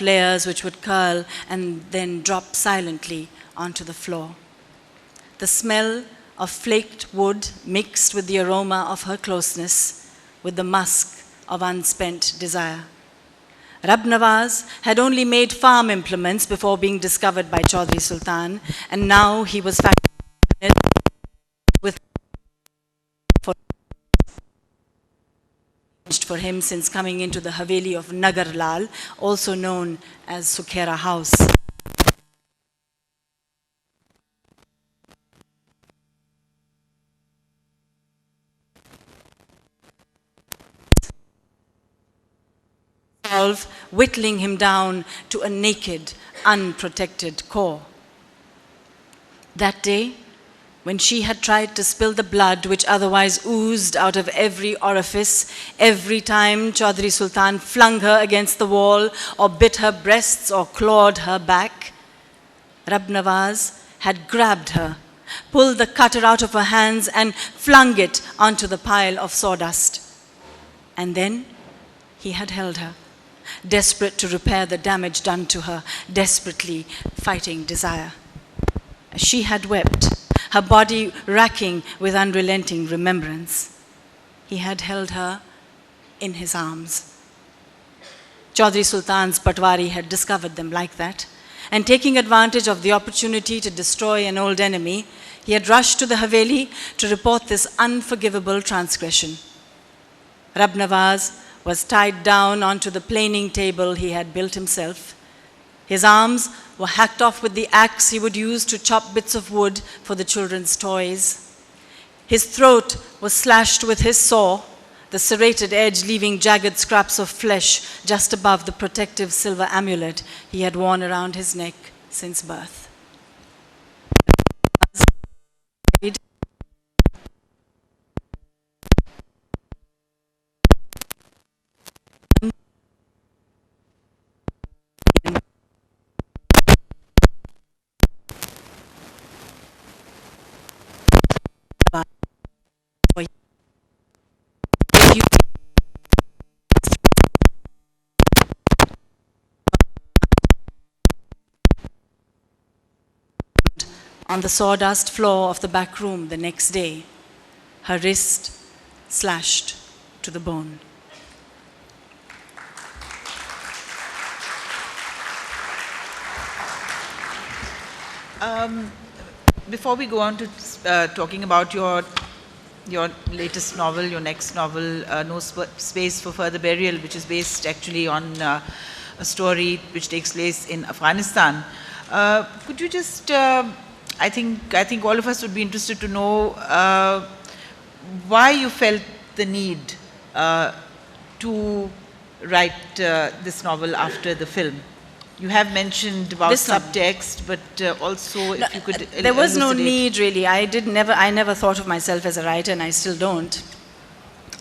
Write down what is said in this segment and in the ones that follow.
layers which would curl and then drop silently onto the floor. The smell of flaked wood mixed with the aroma of her closeness, with the musk of unspent desire. Rab Nawaz had only made farm implements before being discovered by Chaudhry Sultan, and now he was fascinated with for him since coming into the Haveli of Nagar Lal, also known as Sukhera House. Whittling him down to a naked, unprotected core. That day, when she had tried to spill the blood which otherwise oozed out of every orifice, every time Chaudhry Sultan flung her against the wall or bit her breasts or clawed her back, Rab Nawaz had grabbed her, pulled the cutter out of her hands and flung it onto the pile of sawdust. And then he had held her, desperate to repair the damage done to her, desperately fighting desire. She had wept, her body racking with unrelenting remembrance. He had held her in his arms. Chaudhry Sultan's Patwari had discovered them like that, and taking advantage of the opportunity to destroy an old enemy, he had rushed to the Haveli to report this unforgivable transgression. Rab Nawaz was tied down onto the planing table he had built himself. His arms were hacked off with the axe he would use to chop bits of wood for the children's toys. His throat was slashed with his saw, the serrated edge leaving jagged scraps of flesh just above the protective silver amulet he had worn around his neck since birth. On the sawdust floor of the back room the next day, her wrist slashed to the bone. Before we go on to talking about your latest novel, your next novel, No Space for Further Burial, which is based actually on a story which takes place in Afghanistan, could you just I think all of us would be interested to know why you felt the need to write this novel after the film. You have mentioned about this subtext, but also if you could there was no need really. I never thought of myself as a writer, and I still don't.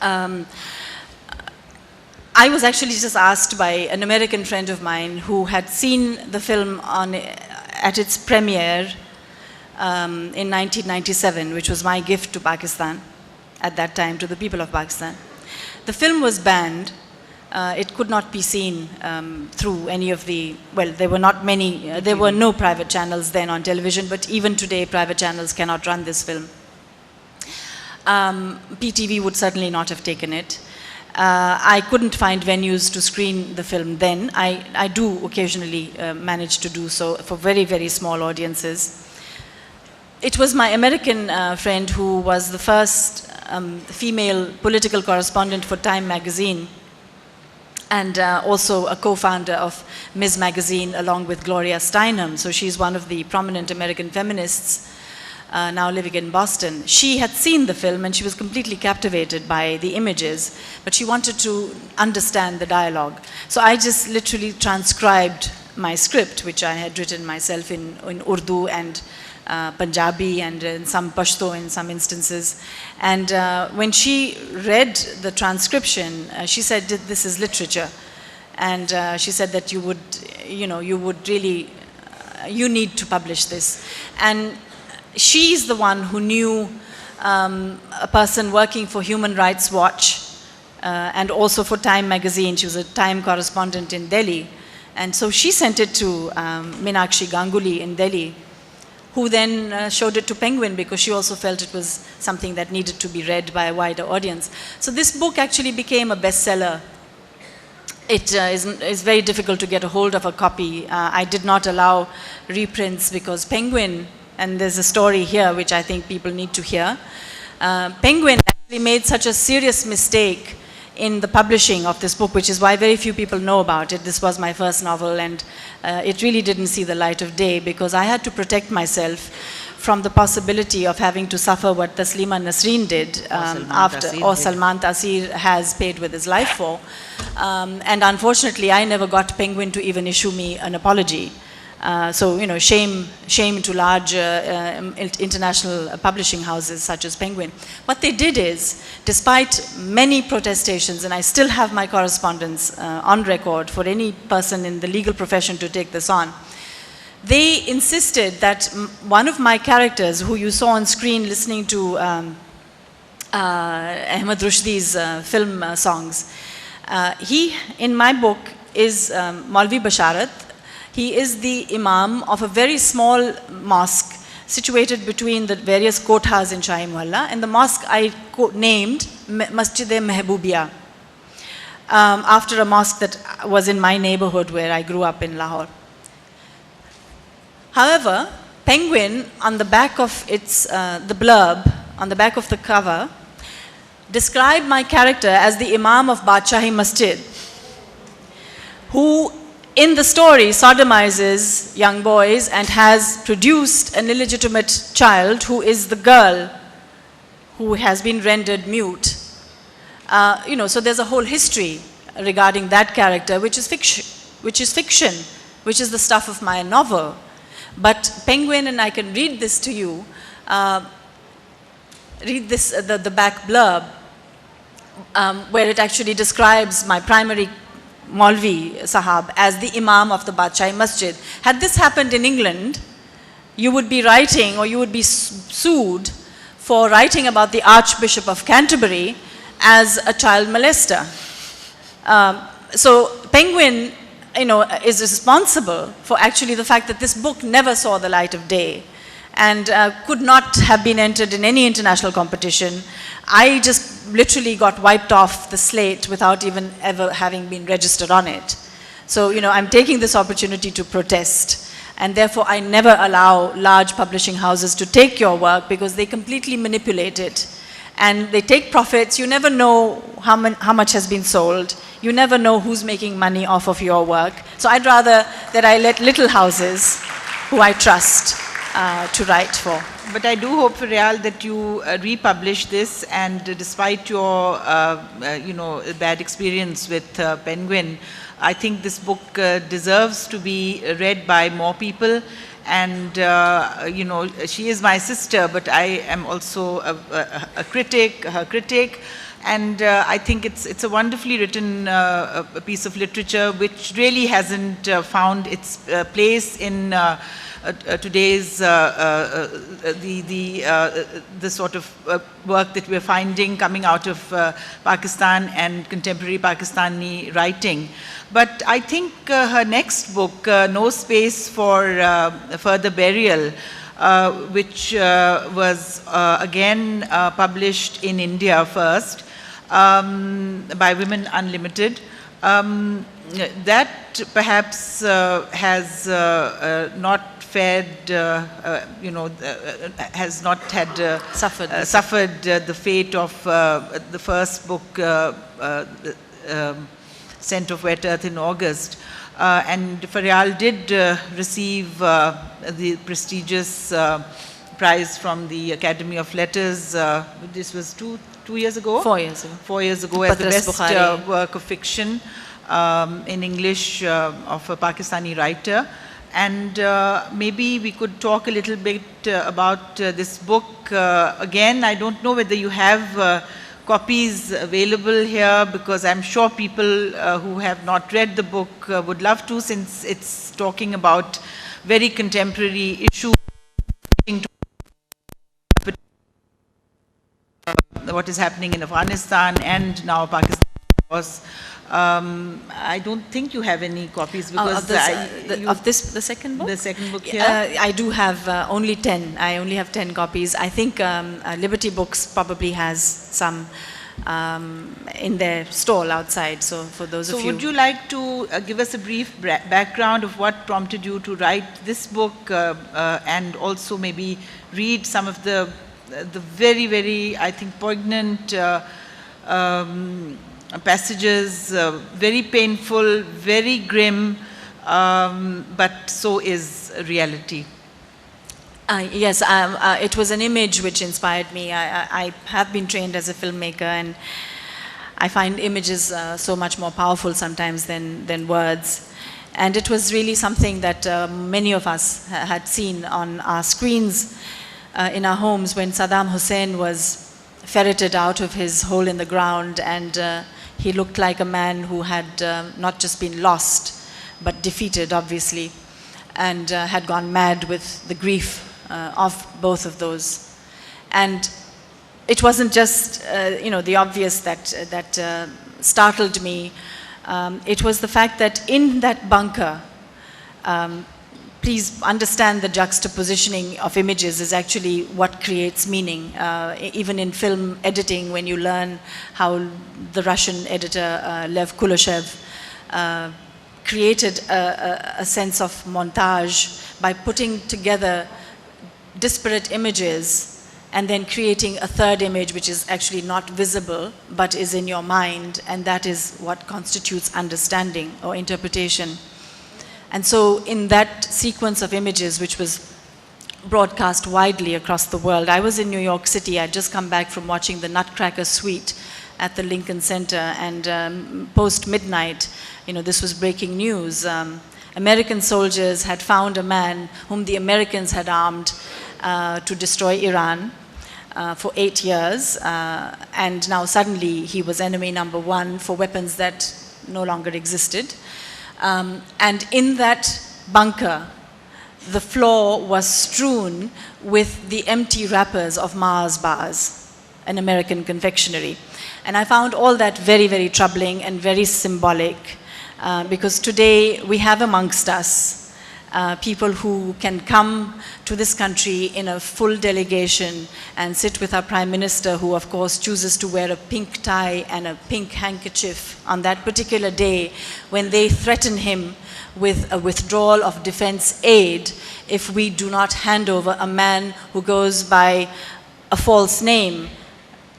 I was actually just asked by an American friend of mine who had seen the film at its premiere in 1997, which was my gift to Pakistan at that time, to the people of Pakistan. The film was banned. It could not be seen through any of the, well, there were not many, there were no private channels then on television, but even today private channels cannot run this film. PTV would certainly not have taken it. I couldn't find venues to screen the film then. I do occasionally manage to do so for very, very small audiences. It was my American friend who was the first female political correspondent for Time magazine, and also a co-founder of Ms. Magazine along with Gloria Steinem. So she's one of the prominent American feminists now living in Boston. She had seen the film and she was completely captivated by the images, but she wanted to understand the dialogue. So I just literally transcribed my script, which I had written myself in Urdu and Punjabi and in some Pashto in some instances. And when she read the transcription, she said, this is literature. And she said that you would really, you need to publish this. And she's the one who knew a person working for Human Rights Watch and also for Time magazine. She was a Time correspondent in Delhi. And so she sent it to Meenakshi Ganguly in Delhi, who then showed it to Penguin because she also felt it was something that needed to be read by a wider audience. So this book actually became a bestseller. It is very difficult to get a hold of a copy. I did not allow reprints because Penguin, and there's a story here which I think people need to hear. Penguin actually made such a serious mistake in the publishing of this book, which is why very few people know about it. This was my first novel, and it really didn't see the light of day because I had to protect myself from the possibility of having to suffer what Taslima Nasreen did Salman Taseer has paid with his life for. And unfortunately, I never got Penguin to even issue me an apology. So, you know, shame to large international publishing houses such as Penguin. What they did is, despite many protestations, and I still have my correspondence on record for any person in the legal profession to take this on, they insisted that one of my characters, who you saw on screen listening to Ahmed Rushdi's film songs, he, in my book, is Maulvi Basharat. He is the imam of a very small mosque situated between the various kothas in Shahi Mohalla, and the mosque I named Masjid-e-Mehboobiya, after a mosque that was in my neighborhood where I grew up in Lahore. However, Penguin, on the back of its, the blurb, on the back of the cover, described my character as the imam of Badshahi Masjid, who in the story sodomizes young boys and has produced an illegitimate child who is the girl who has been rendered mute. You know, so there's a whole history regarding that character, which is fiction, which is the stuff of my novel. But Penguin, and I can read this to you, read this, the back blurb, where it actually describes my primary Maulvi Sahab as the Imam of the Badshahi Masjid. Had this happened in England, you would be writing, or you would be sued for writing about the Archbishop of Canterbury as a child molester. So Penguin, you know, is responsible for actually the fact that this book never saw the light of day and could not have been entered in any international competition. I just literally got wiped off the slate without even ever having been registered on it. So, you know, I'm taking this opportunity to protest, and therefore I never allow large publishing houses to take your work because they completely manipulate it. And they take profits. You never know how much has been sold. You never know who's making money off of your work. So I'd rather that I let little houses who I trust to write for. But I do hope, Faryal, that you republish this, and despite your, you know, bad experience with Penguin, I think this book deserves to be read by more people. And, you know, she is my sister, but I am also a critic, her critic. And I think it's a wonderfully written a piece of literature which really hasn't found its place in today's the sort of work that we're finding coming out of Pakistan and contemporary Pakistani writing. But I think her next book, No Space for Further Burial, which was again published in India first by Women Unlimited, that perhaps has not fared, you know, has not had suffered the fate of the first book, Scent of Wet Earth in August. And Faryal did receive the prestigious prize from the Academy of Letters. This was two years ago? 4 years ago. 4 years ago, as the best work of fiction in English of a Pakistani writer. And maybe we could talk a little bit about this book. Again, I don't know whether you have copies available here, because I'm sure people who have not read the book would love to, since it's talking about very contemporary issues, what is happening in Afghanistan and now Pakistan. course. I don't think you have any copies because of the second book? The second book here? I do have only 10. I only have 10 copies. I think Liberty Books probably has some in their stall outside. So for those of you... So would you like to give us a brief background of what prompted you to write this book and also maybe read some of the very, very, I think, poignant passages, very painful, very grim, but so is reality. Yes, it was an image which inspired me. I have been trained as a filmmaker, and I find images so much more powerful sometimes than words. And it was really something that many of us had seen on our screens in our homes when Saddam Hussein was ferreted out of his hole in the ground, and he looked like a man who had not just been lost, but defeated, obviously, and had gone mad with the grief of both of those. And it wasn't just the obvious that startled me. It was the fact that in that bunker, please understand the juxtapositioning of images is actually what creates meaning. Even in film editing, when you learn how the Russian editor Lev Kuleshov created a sense of montage by putting together disparate images and then creating a third image which is actually not visible but is in your mind, and that is what constitutes understanding or interpretation. And so in that sequence of images, which was broadcast widely across the world, I was in New York City. I'd just come back from watching the Nutcracker Suite at the Lincoln Center, and post-midnight, this was breaking news. American soldiers had found a man whom the Americans had armed to destroy Iran for 8 years, and now suddenly he was enemy number one for weapons that no longer existed. And in that bunker, the floor was strewn with the empty wrappers of Mars bars, an American confectionery. And I found all that very, very troubling and very symbolic, because today we have amongst us people who can come to this country in a full delegation and sit with our Prime Minister, who of course chooses to wear a pink tie and a pink handkerchief on that particular day when they threaten him with a withdrawal of defense aid if we do not hand over a man who goes by a false name,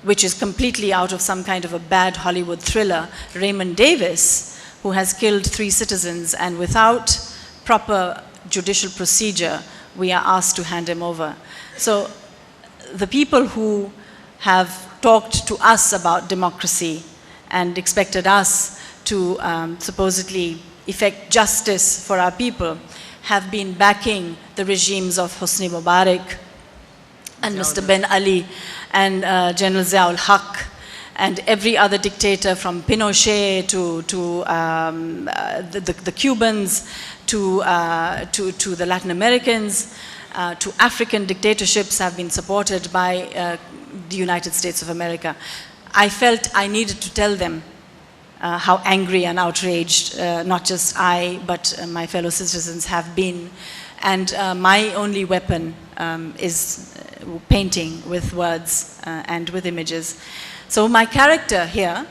which is completely out of some kind of a bad Hollywood thriller, Raymond Davis, who has killed 3 citizens, and without proper judicial procedure, we are asked to hand him over. So the people who have talked to us about democracy and expected us to supposedly effect justice for our people have been backing the regimes of Hosni Mubarak and Mr. Ben Ali and General Ziaul Haq and every other dictator from Pinochet to the Cubans, to the Latin Americans, to African dictatorships have been supported by the United States of America. I felt I needed to tell them how angry and outraged not just I, but my fellow citizens have been. And my only weapon is painting with words and with images. So my character here,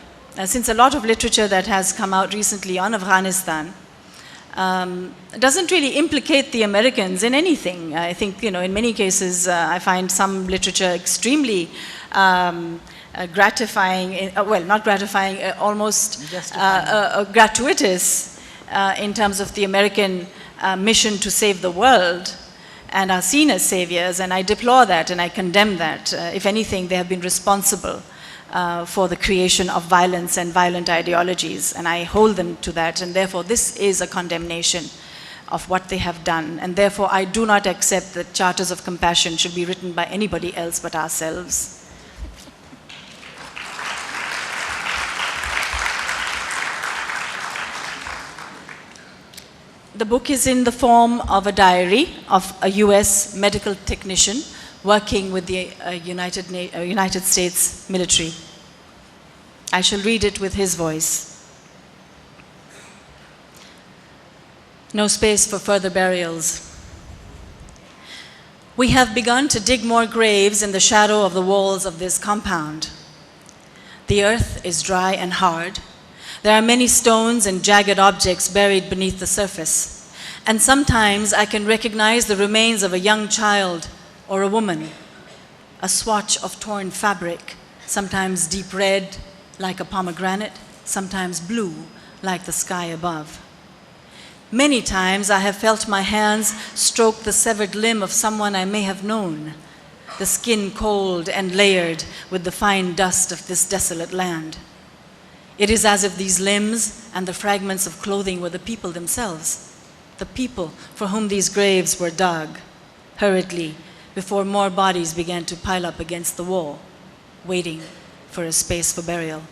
since a lot of literature that has come out recently on Afghanistan doesn't really implicate the Americans in anything. I think, in many cases, I find some literature extremely gratifying, well, not gratifying, almost gratuitous in terms of the American mission to save the world, and are seen as saviors, and I deplore that and I condemn that. If anything, they have been responsible for the creation of violence and violent ideologies, and I hold them to that, and therefore this is a condemnation of what they have done, and therefore I do not accept that charters of compassion should be written by anybody else but ourselves. The book is in the form of a diary of a US medical technician working with the United States military. I shall read it with his voice. No space for further burials. We have begun to dig more graves in the shadow of the walls of this compound. The earth is dry and hard. There are many stones and jagged objects buried beneath the surface. And sometimes I can recognize the remains of a young child or a woman, a swatch of torn fabric, sometimes deep red like a pomegranate, sometimes blue like the sky above. Many times I have felt my hands stroke the severed limb of someone I may have known, the skin cold and layered with the fine dust of this desolate land. It is as if these limbs and the fragments of clothing were the people themselves, the people for whom these graves were dug, hurriedly, before more bodies began to pile up against the wall, waiting for a space for burial.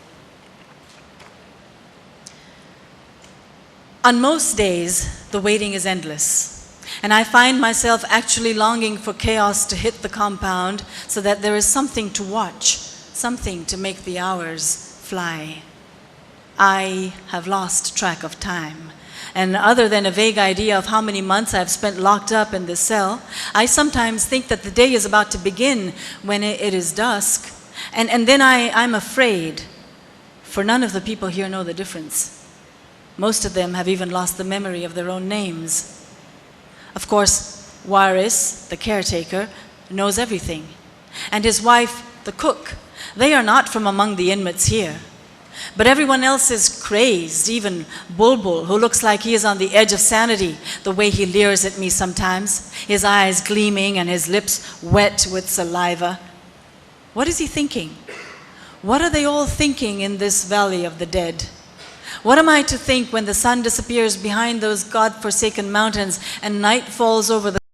On most days, the waiting is endless, and I find myself actually longing for chaos to hit the compound so that there is something to watch, something to make the hours fly. I have lost track of time, and other than a vague idea of how many months I've spent locked up in this cell, I sometimes think that the day is about to begin when it is dusk, and then I'm afraid, for none of the people here know the difference. Most of them have even lost the memory of their own names. Of course, Waris, the caretaker, knows everything. And his wife, the cook, they are not from among the inmates here. But everyone else is crazed, even Bulbul, who looks like he is on the edge of sanity, the way he leers at me sometimes, his eyes gleaming and his lips wet with saliva. What is he thinking? What are they all thinking in this valley of the dead? What am I to think when the sun disappears behind those God-forsaken mountains and night falls over the